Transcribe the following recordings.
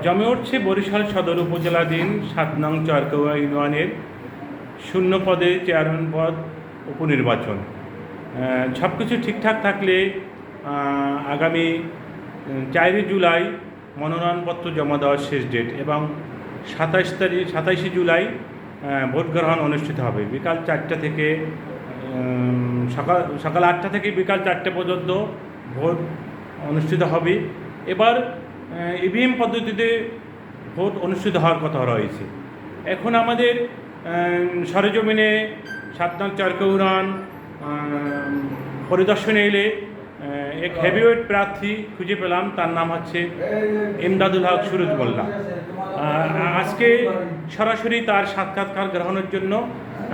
জমে উঠছে বরিশাল সদর উপজেলাধীন ৭ নং চরকৌয়া ইউনিয়নের শূন্য পদে চেয়ারম্যান পদ উপনির্বাচন। সব কিছু ঠিকঠাক থাকলে আগামী 4 জুলাই মনোনয়নপত্র জমা দেওয়ার শেষ ডেট এবং 27 জুলাই ভোট গ্রহণ অনুষ্ঠিত হবে। বিকাল 4টা থেকে সকাল 8টা থেকে বিকাল 4টে পর্যন্ত ভোট অনুষ্ঠিত হবে। এবার ইভিএম পদ্ধতিতে ভোট অনুষ্ঠিত হওয়ার কথা রয়েছে। এখন আমাদের সরেজমিনে ৭ নং চরকৌয়া পরিদর্শনে এলে এক হেভিওয়েট প্রার্থী খুঁজে পেলাম, তার নাম হচ্ছে ইমদাদুল হক সুরজ মোল্লা। আজকে সরাসরি তার সাক্ষাৎকার গ্রহণের জন্য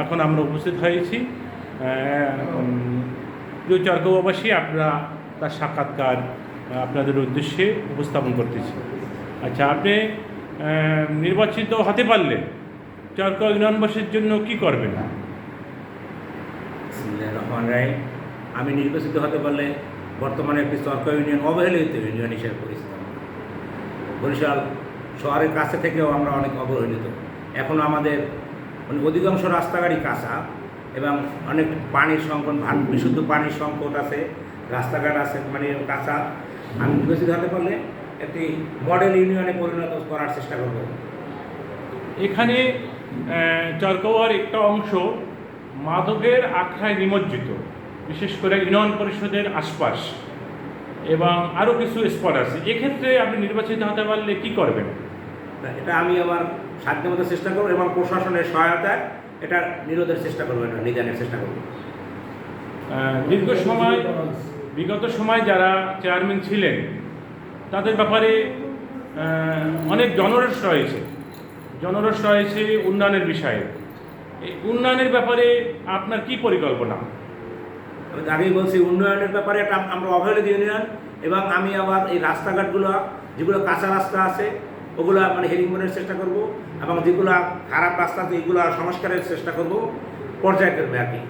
এখন আমরা উপস্থিত হয়েছি। প্রিয় চরকৌয়াবাসী, আপনারা তার সাক্ষাৎকার আপনাদের উদ্দেশ্যে উপস্থাপন করতেছি। আচ্ছা, আপনি নির্বাচিত হতে পারলে চরকৌয়া ইউনিয়নবাসীর জন্য কি করবেন? আমি নির্বাচিত হতে পারলে বর্তমানে একটি চরকৌয়া ইউনিয়ন অবহেলিত ইউনিয়ন হিসেবে পরিচিত। বরিশাল শহরের কাছে থেকেও আমরা অনেক অবহেলিত। এখনও আমাদের অধিকাংশ রাস্তাঘাটই কাঁচা এবং অনেক পানির সংকট, বিশুদ্ধ পানির সংকট আছে, রাস্তাঘাট আছে কাঁচা। আমি নির্বাচিত হতে পারলে একটি মডেল ইউনিয়নে পরিণত করার চেষ্টা করব। এখানে চরকৌয়ার একটা অংশ মাদকের আখড়ায় নিমজ্জিত, বিশেষ করে ইউনিয়ন পরিষদের আশপাশ এবং আরও কিছু স্পট আছে। এক্ষেত্রে আপনি নির্বাচিত হতে পারলে কি করবেন? এটা আমি আমার সাধ্যমতো চেষ্টা করব এবং প্রশাসনের সহায়তায় এটা নিরোধের চেষ্টা করবো, এটা নিদানের চেষ্টা করব। বিগত সময় যারা চেয়ারম্যান ছিলেন তাদের ব্যাপারে অনেক জনরোষ রয়েছে উন্নয়নের বিষয়ে। এই উন্নয়নের ব্যাপারে আপনার কি পরিকল্পনা? আমি আগেই বলছি, উন্নয়নের ব্যাপারে এটা আমরা অবহেলিত ইউনিয়ন এবং আমি আবার এই রাস্তাঘাটগুলো যেগুলো কাঁচা রাস্তা আছে ওগুলো হেরিংবনের চেষ্টা করব এবং যেগুলো খারাপ রাস্তা আছে এগুলো সংস্কারের চেষ্টা করব পর্যায়ক্রমে আর কি।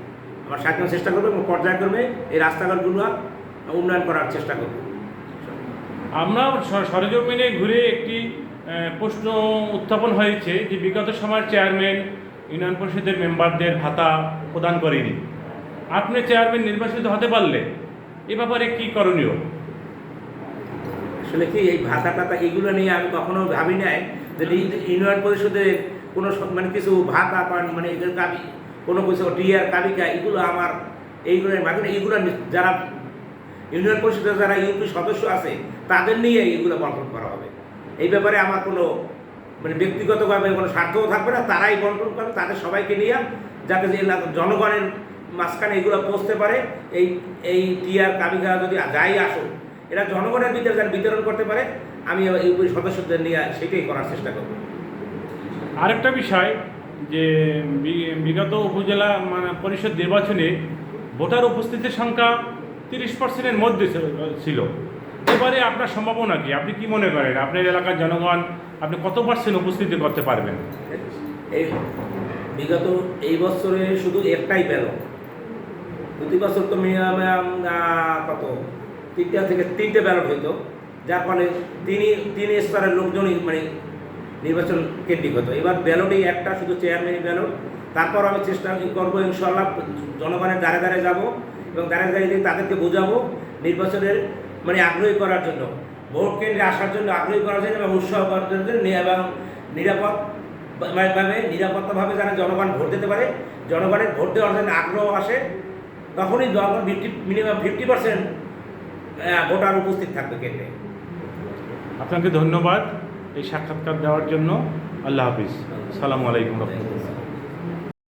আমার সাথে চেষ্টা করবো এবং পর্যায়ক্রমে এই রাস্তাঘাটগুলো উন্নয়ন করার চেষ্টা করব। আমরা সরেজমিনে ঘুরে একটি প্রশ্ন উত্থাপন হয়েছে যে বিগত সময়ের চেয়ারম্যান ইউনিয়ন পরিষদের মেম্বারদের ভাতা প্রদান করেনি। আপনি চেয়ারম্যান নির্বাচিত হতে পারলে এ ব্যাপারে কি করণীয়? আসলে কি, এই ভাতা টাতা এগুলো নিয়ে আমি কখনো ভাবি নাই যে ইউনিয়ন পরিষদে কোনো কিছু ভাতা এদের দাবি, কোনো কিছু টিআর কাবিকা এগুলো আমার এইগুলো যারা ইউনিয়ন পরিষদের যারা ইউপি সদস্য আছে তাদের নিয়ে এগুলো বন্টন করা হবে। এই ব্যাপারে আমার কোনো ব্যক্তিগতভাবে কোনো স্বার্থও থাকবে না, তারাই বন্টন করবে তাদের সবাইকে নিয়ে, যাতে জনগণের মাঝখানে এগুলো পৌঁছতে পারে। এই টিআর কাবিকা যদি যাই আসুক এরা জনগণের ভিতরে যেন বিতরণ করতে পারে, আমি ইউপি সদস্যদের নিয়ে সেটাই করার চেষ্টা করব। আরেকটা বিষয় যে বিগত উপজেলা পরিষদ নির্বাচনে ভোটার উপস্থিতির সংখ্যা 30%-এর মধ্যে ছিল। এবারে আপনার সম্ভাবনা কি? আপনি কি মনে করেন আপনার এলাকার জনগণ আপনি কত % উপস্থিতি করতে পারবেন? বিগত এই বছরে শুধু একটাই ব্যালট, প্রতি বছর তো মিনিমাম কত 3টা থেকে 3টে ব্যালট হইতো, যার ফলে তিন স্তরের লোকজনই নির্বাচন কেন্দ্রিক হতো। এবার ব্যালটেই একটা, শুধু চেয়ারম্যানই ব্যালট। তারপর আমি চেষ্টা করবো ইনশাল্লাহ জনগণের দ্বারে দ্বারে যাবো এবং দ্বারে দ্বারে দিয়ে তাদেরকে বোঝাবো নির্বাচনের আগ্রহী করার জন্য, ভোট কেন্দ্রে আসার জন্য আগ্রহী করার জন্য এবং উৎসাহ করার জন্য এবং নিরাপত্তাভাবে যেন জনগণ ভোট দিতে পারে, জনগণের ভোট দেওয়ার জন্য আগ্রহ আসে, তখনই জনগণ মিনিমাম 50% ভোটার উপস্থিত থাকবে কেন্দ্রে। আপনাকে ধন্যবাদ এই সাক্ষাৎকার দেওয়ার জন্য। আল্লাহ হাফিজ। আসসালামু আলাইকুম রহমতুল্লাহ।